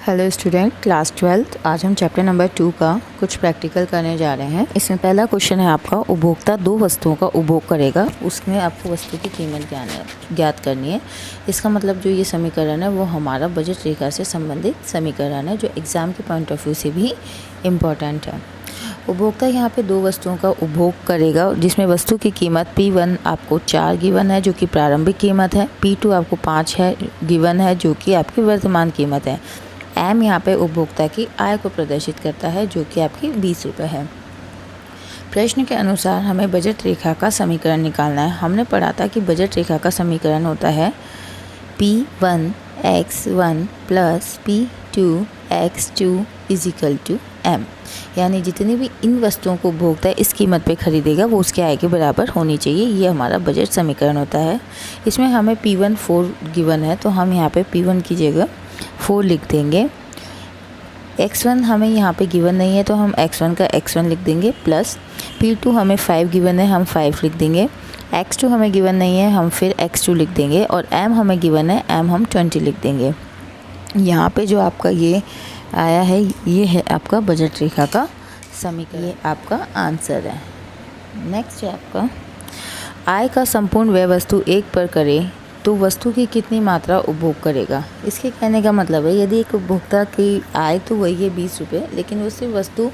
Hello student, class 12th। आज हम chapter number 2 का कुछ प्रैक्टिकल करने जा रहे हैं। इसमें पहला क्वेश्चन है आपका, उपभोक्ता दो वस्तुओं का उपभोग करेगा, उसमें आपको वस्तु की कीमत ज्ञात करनी है। इसका मतलब जो ये समीकरण है वो हमारा बजट रेखा से संबंधित समीकरण है, जो एग्ज़ाम के पॉइंट ऑफ व्यू से भी इम्पॉर्टेंट है। उपभोक्ता यहाँ पे दो वस्तुओं का उपभोग करेगा, जिसमें वस्तु की कीमत P1 आपको 4 गिवन है, जो कि प्रारंभिक कीमत है। P2 आपको 5 है गिवन है, जो कि आपकी वर्तमान कीमत है। M यहाँ पे उपभोक्ता की आय को प्रदर्शित करता है, जो कि आपकी 20 रुपये है। प्रश्न के अनुसार हमें बजट रेखा का समीकरण निकालना है। हमने पढ़ा था कि बजट रेखा का समीकरण होता है P1x1 plus P2x2 is equal to M, यानी जितनी भी इन वस्तुओं को उपभोक्ता इस कीमत पे खरीदेगा वो उसके आय के बराबर होनी चाहिए। ये हमारा बजट समीकरण होता है। इसमें हमें P1 4 गिवन है, तो हम यहाँ पे P1 की जगह 4 लिख देंगे। x1 हमें यहाँ पे गिवन नहीं है, तो हम x1 का x1 लिख देंगे, प्लस P2 हमें 5 गिवन है, हम 5 लिख देंगे। x2 हमें गिवन नहीं है, हम फिर x2 लिख देंगे, और m हमें गिवन है, m हम 20 लिख देंगे। यहाँ पे जो आपका ये आया है, ये है आपका बजट रेखा का समीकरण, ये आपका आंसर है। नेक्स्ट है आपका, आय का संपूर्ण व्यय वस्तु 1 पर करें तो वस्तु की कितनी मात्रा उपभोग करेगा। इसके कहने का मतलब है, यदि एक उपभोक्ता की आय तो वही है 20 रुपये, लेकिन वो सिर्फ वस्तु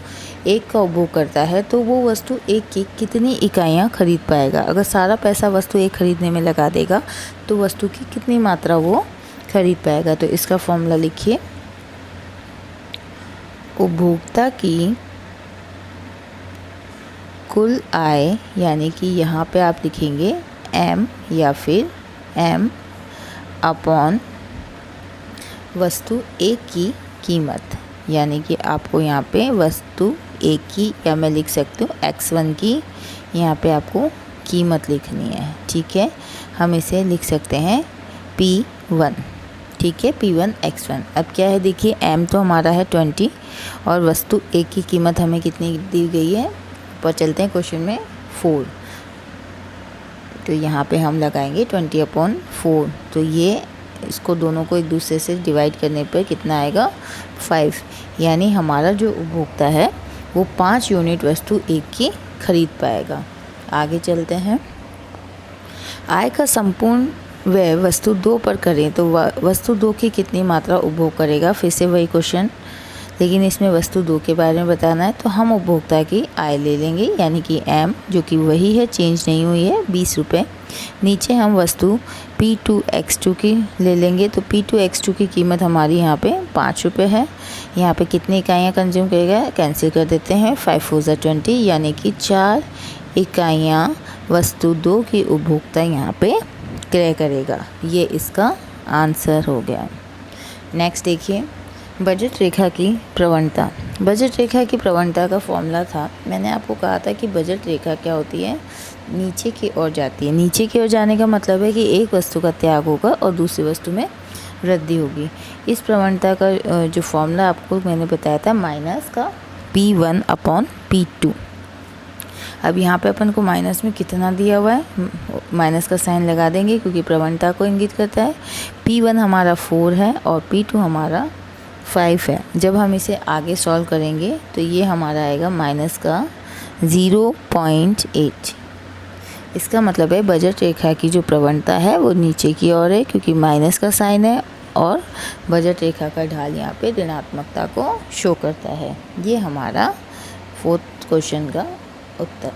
1 का उपभोग करता है, तो वो वस्तु 1 की कितनी इकाइयाँ खरीद पाएगा। अगर सारा पैसा वस्तु 1 खरीदने में लगा देगा तो वस्तु की कितनी मात्रा वो खरीद पाएगा। तो इसका फॉर्मूला लिखिए, उपभोक्ता की कुल आय, यानी कि यहाँ पे आप लिखेंगे M या फिर M अपॉन वस्तु 1 की कीमत, यानी कि आपको यहाँ पे वस्तु 1 की, या मैं लिख सकती हूँ x1 की, यहाँ पे आपको कीमत लिखनी है। ठीक है, हम इसे लिख सकते हैं P1। ठीक है, P1 x1। अब क्या है, देखिए M तो हमारा है 20 और वस्तु 1 की कीमत हमें कितनी दी गई है, पर चलते हैं क्वेश्चन में 4, तो यहाँ पे हम लगाएंगे 20/4। तो ये इसको दोनों को एक दूसरे से डिवाइड करने पर कितना आएगा, 5, यानी हमारा जो उपभोक्ता है वो 5 यूनिट वस्तु 1 की खरीद पाएगा। आगे चलते हैं, आय का संपूर्ण व्यय वस्तु 2 पर करें तो वस्तु 2 की कितनी मात्रा उपभोग करेगा। फिर से वही क्वेश्चन, लेकिन इसमें वस्तु 2 के बारे में बताना है, तो हम उपभोक्ता की आय ले लेंगे, यानी कि M, जो कि वही है, चेंज नहीं हुई है, 20 रुपये। नीचे हम वस्तु P2x2 की ले लेंगे, तो P2x2 की कीमत हमारी यहाँ पे 5 रुपये है। यहाँ पे कितनी इकाइयाँ कंज्यूम करेगा, कैंसिल कर देते हैं, 5 4 जा 20, यानी कि 4 इकाइयाँ वस्तु 2 की उपभोक्ता यहाँ पे क्रय करेगा। ये इसका आंसर हो गया। नेक्स्ट देखिए, बजट रेखा की प्रवणता। बजट रेखा की प्रवणता का फॉर्मूला था, मैंने आपको कहा था कि बजट रेखा क्या होती है, नीचे की ओर जाती है। नीचे की ओर जाने का मतलब है कि एक वस्तु का त्याग होगा और दूसरी वस्तु में वृद्धि होगी। इस प्रवणता का जो फॉर्मूला आपको मैंने बताया था, माइनस का P1/P2। अब यहाँ पे अपन को माइनस में कितना दिया हुआ है, माइनस का साइन लगा देंगे क्योंकि प्रवणता को इंगित करता है। P1 हमारा 4 है और P2 हमारा 5 है। जब हम इसे आगे सॉल्व करेंगे तो ये हमारा आएगा माइनस का 0.8। इसका मतलब है बजट रेखा की जो प्रवणता है वो नीचे की ओर है, क्योंकि माइनस का साइन है और बजट रेखा का ढाल यहाँ पे ऋणात्मकता को शो करता है। ये हमारा 4th क्वेश्चन का उत्तर।